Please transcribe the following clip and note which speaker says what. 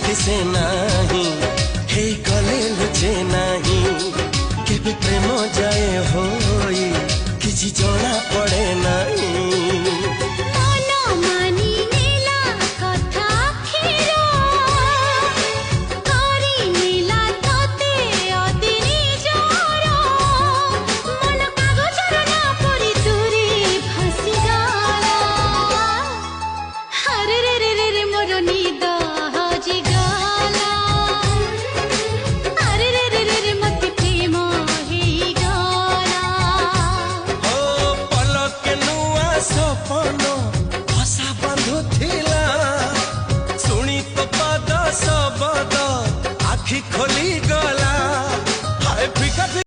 Speaker 1: दिसे नाही हे गले लुचे नाही केबे प्रेम जाए होई किछि जଣା पड़े नाही खोली गला